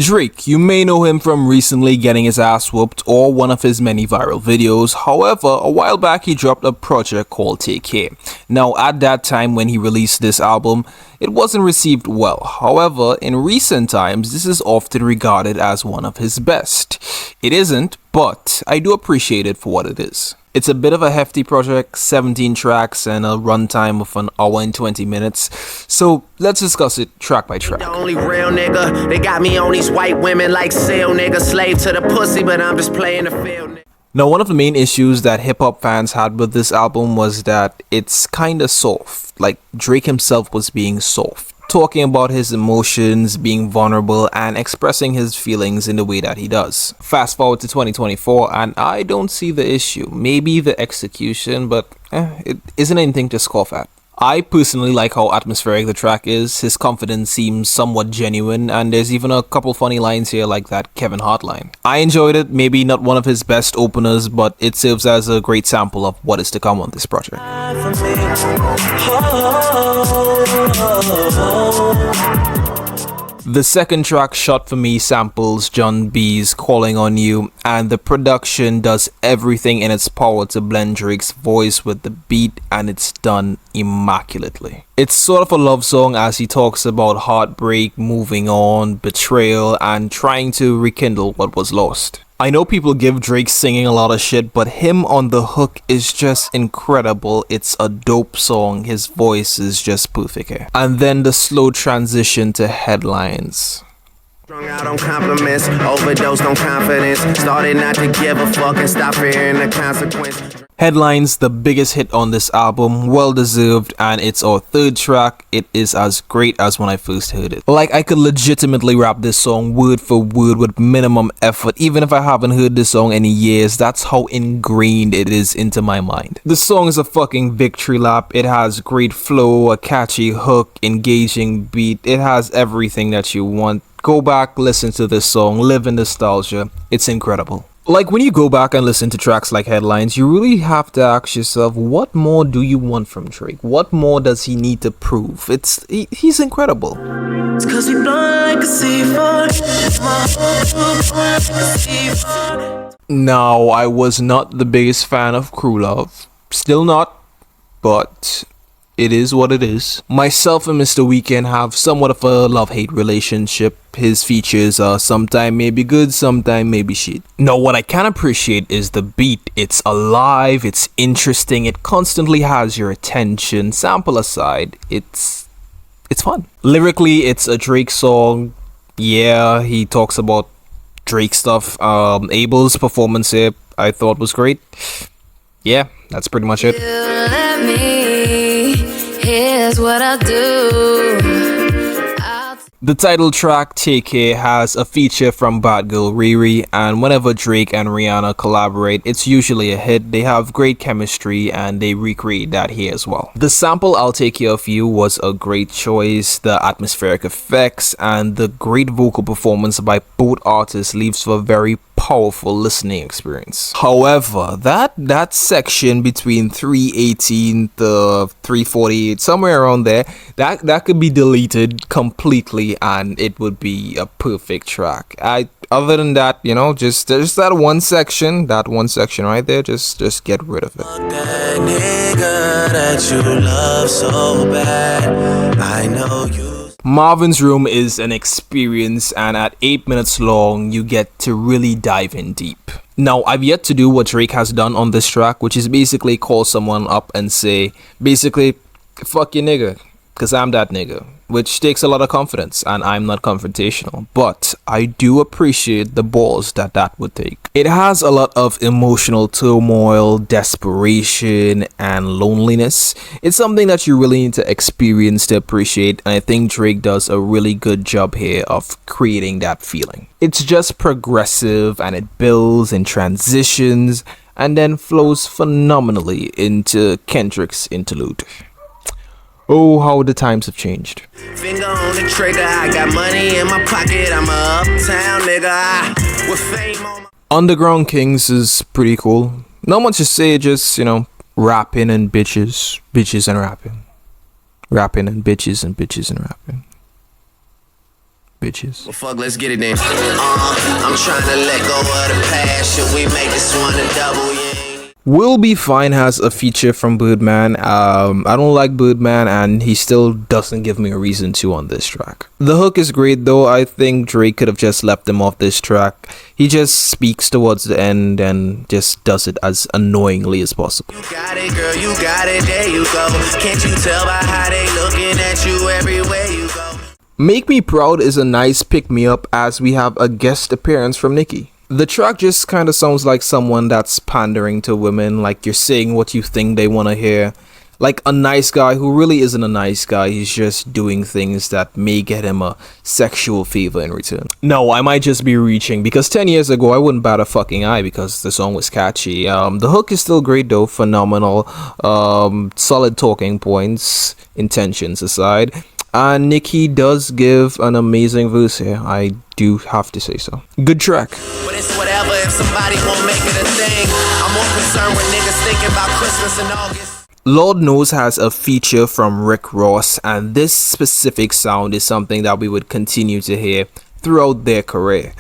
Drake, you may know him from recently getting his ass whooped or one of his many viral videos. However, a while back he dropped a project called Take Care. Now, at that time when he released this album, it wasn't received well. However, in recent times, this is often regarded as one of his best. It isn't, but I do appreciate it for what it is. It's a bit of a hefty project, 17 tracks and a runtime of 1 hour and 20 minutes. So let's discuss it track by track. The only real nigga, they got me on these white women like Sail nigga, slave to the pussy, but I'm just playing the field. Now, one of the main issues that hip-hop fans had with this album was that it's kinda soft. Like, Drake himself was being soft, talking about his emotions, being vulnerable, and expressing his feelings in the way that he does. Fast forward to 2024, and I don't see the issue. Maybe the execution, but it isn't anything to scoff at. I personally like how atmospheric the track is. His confidence seems somewhat genuine, and there's even a couple funny lines here like that Kevin Hart line. I enjoyed it, maybe not one of his best openers, but it serves as a great sample of what is to come on this project. The second track, Shot For Me, samples Jon B's Calling On You, and the production does everything in its power to blend Drake's voice with the beat, and it's done immaculately. It's sort of a love song as he talks about heartbreak, moving on, betrayal, and trying to rekindle what was lost. I know people give Drake singing a lot of shit, but him on the hook is just incredible. It's a dope song. His voice is just perfect here. And then the slow transition to Headlines. Strung out on compliments, overdosed on confidence, started not to give a fuck and stop fearing the consequence. Headlines, the biggest hit on this album, well deserved, and it's our third track. It is as great as when I first heard it. Like, I could legitimately rap this song word for word with minimum effort, even if I haven't heard this song in years. That's how ingrained it is into my mind. The song is a fucking victory lap. It has great flow, a catchy hook, engaging beat. It has everything that you want. Go back, listen to this song, live in nostalgia. It's incredible. Like, when you go back and listen to tracks like Headlines, you really have to ask yourself, what more do you want from Drake? What more does he need to prove? He's incredible. It's 'cause we blind like a C4. Now, I was not the biggest fan of Crew Love. Still not, but it is what it is. Myself and Mr. Weeknd have somewhat of a love-hate relationship. His features are sometime maybe good, sometime maybe shit. Now, what I can appreciate is the beat. It's alive, it's interesting, it constantly has your attention. Sample aside, it's fun. Lyrically, it's a Drake song. Yeah, he talks about Drake stuff. Abel's performance here, I thought was great. Yeah, that's pretty much it. Here's what I'll do. The title track, Take Care, has a feature from Bad Girl Riri, and whenever Drake and Rihanna collaborate, it's usually a hit. They have great chemistry and they recreate that here as well. The sample, I'll Take Care of You, was a great choice. The atmospheric effects and the great vocal performance by both artists leaves for a very powerful listening experience. However, that section between 318 to 348, somewhere around there, that could be deleted completely and it would be a perfect track. Other than that, you know, just there's that one section right there, just get rid of it. That nigga that you love so bad, I know you. Marvin's Room is an experience, and at 8 minutes long, you get to really dive in deep. Now, I've yet to do what Drake has done on this track, which is basically call someone up and say, basically, fuck your nigga, because I'm that nigga, which takes a lot of confidence, and I'm not confrontational, but I do appreciate the balls that would take. It has a lot of emotional turmoil, desperation, and loneliness. It's something that you really need to experience to appreciate, and I think Drake does a really good job here of creating that feeling. It's just progressive, and it builds and transitions, and then flows phenomenally into Kendrick's interlude. Oh, how the times have changed. Finger on the trigger, I got money in my pocket, I'm a uptown nigga with fame on my... Underground Kings is pretty cool. Not much to say, just, you know, rapping and bitches and rapping. Rapping and bitches and rapping. bitches. Well, fuck, let's get it then. I'm trying to let go of the past. Should we make this one a double, yeah? Will Be Fine has a feature from Birdman. I don't like Birdman, and he still doesn't give me a reason to on this track. The hook is great though. I think Drake could have just left him off this track. He just speaks towards the end and just does it as annoyingly as possible. You got it, girl, you got it, there you go. Can't you tell by how they looking at you everywhere you go? Make Me Proud is a nice pick-me-up as we have a guest appearance from Nicki. The track just kind of sounds like someone that's pandering to women, like you're saying what you think they want to hear. Like a nice guy who really isn't a nice guy, he's just doing things that may get him a sexual favor in return. No, I might just be reaching, because 10 years ago I wouldn't bat a fucking eye because the song was catchy. The hook is still great though, phenomenal, solid talking points, intentions aside. And Nicki does give an amazing verse here, I do have to say so. Good track. But it's whatever if somebody won't make it a thing. I'm more concerned with niggas thinking about Christmas in August. Lord Knows has a feature from Rick Ross, and this specific sound is something that we would continue to hear throughout their career.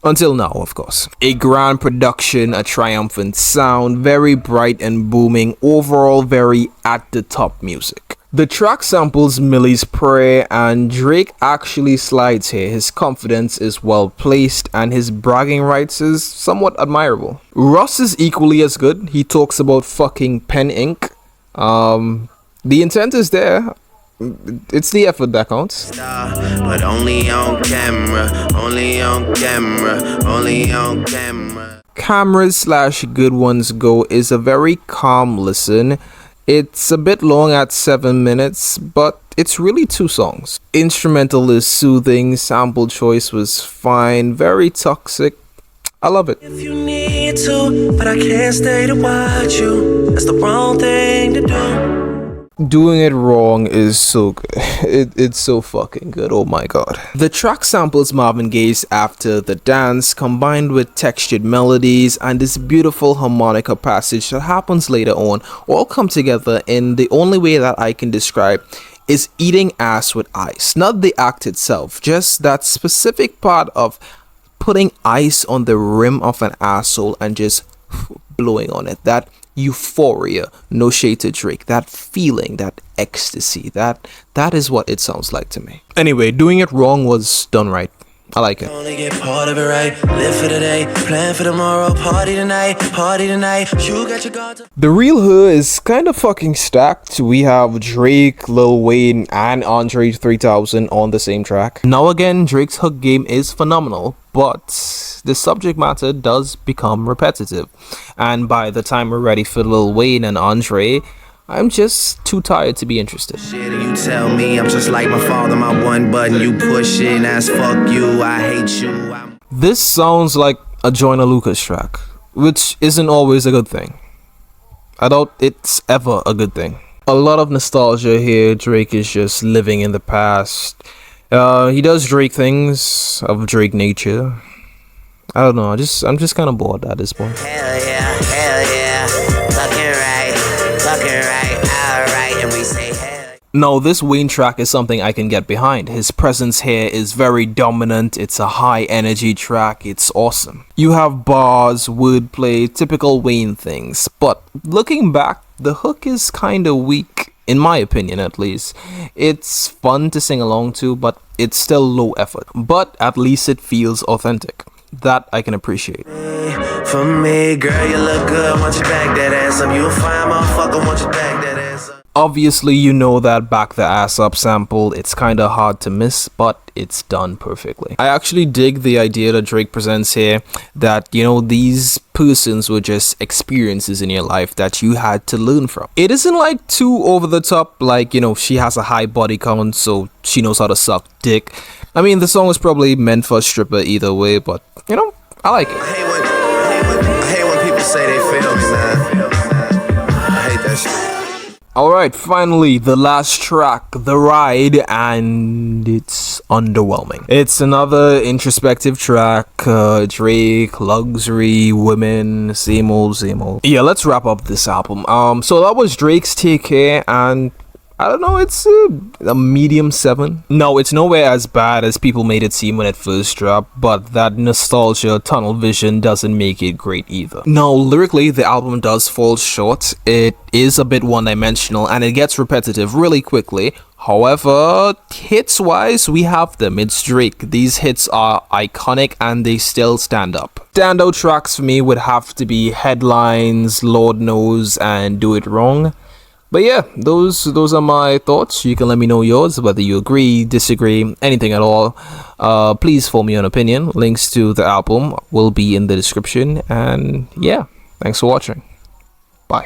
Until now, of course. A grand production, a triumphant sound, very bright and booming, overall very at the top music. The track samples Millie's Prayer, and Drake actually slides here. His confidence is well placed and his bragging rights is somewhat admirable. Ross is equally as good. He talks about fucking pen ink. The intent is there. It's the effort that counts. But only on camera, only on camera, only on camera. Cameras / Good Ones Go is a very calm listen. It's a bit long at 7 minutes, but it's really 2 songs. Instrumental is soothing, sample choice was fine, very toxic. I love it. If you need to, but I can't stay to watch you. That's the wrong thing to do. Doing It Wrong is so good. It's so fucking good. Oh my god. The track samples Marvin Gaye's After the Dance combined with textured melodies and this beautiful harmonica passage that happens later on all come together in the only way that I can describe is eating ass with ice. Not the act itself, just that specific part of putting ice on the rim of an asshole and just blowing on it. That euphoria, no shade to Drake, that feeling, that ecstasy, that is what it sounds like to me. Anyway, Doing It Wrong was done right. I like it. Only get part of it right. Live for today, plan for tomorrow, party tonight, you got your guards up. The Real Her is kind of fucking stacked. We have Drake, Lil Wayne, and Andre 3000 on the same track. Now again, Drake's hook game is phenomenal, but the subject matter does become repetitive. And by the time we're ready for Lil Wayne and Andre, I'm just too tired to be interested. Shit, you tell me I'm just like my father, my one button, you push it, and that's fuck you, I hate you. This sounds like a Joyner Lucas track, which isn't always a good thing. I doubt it's ever a good thing. A lot of nostalgia here. Drake is just living in the past. He does Drake things of Drake nature. I don't know, I'm just kind of bored at this point. Hell yeah, looking right, alright, and we say hell. No, this Wayne track is something I can get behind. His presence here is very dominant. It's a high energy track. It's awesome. You have bars, wordplay, typical Wayne things. But looking back, the hook is kind of weak, in my opinion at least. It's fun to sing along to, but it's still low effort. But at least it feels authentic. That I can appreciate. For me, girl, you look good. Once you back that ass up, you a fine motherfucker. Once you back that ass up. Obviously, you know that Back the Ass Up sample. It's kind of hard to miss, but it's done perfectly. I actually dig the idea that Drake presents here, that, you know, these persons were just experiences in your life that you had to learn from. It isn't like too over the top, like, you know, she has a high body count, so she knows how to suck dick. I mean, the song was probably meant for a stripper either way, but, you know, I like it. I hate when people say they feel me, man. I hate that shit. Alright, finally, the last track, The Ride, and it's underwhelming. It's another introspective track, Drake, luxury, women, same old. Yeah, let's wrap up this album. So that was Drake's Take Care, and I don't know, it's a medium 7. No, it's nowhere as bad as people made it seem when it first dropped, but that nostalgia tunnel vision doesn't make it great either. Now, lyrically, the album does fall short. It is a bit one-dimensional and it gets repetitive really quickly. However, hits-wise, we have them. It's Drake. These hits are iconic and they still stand up. Standout tracks for me would have to be Headlines, Lord Knows, and Do It Wrong. But yeah, those are my thoughts. You can let me know yours, whether you agree, disagree, anything at all. Please form your opinion. Links to the album will be in the description. And yeah, thanks for watching. Bye.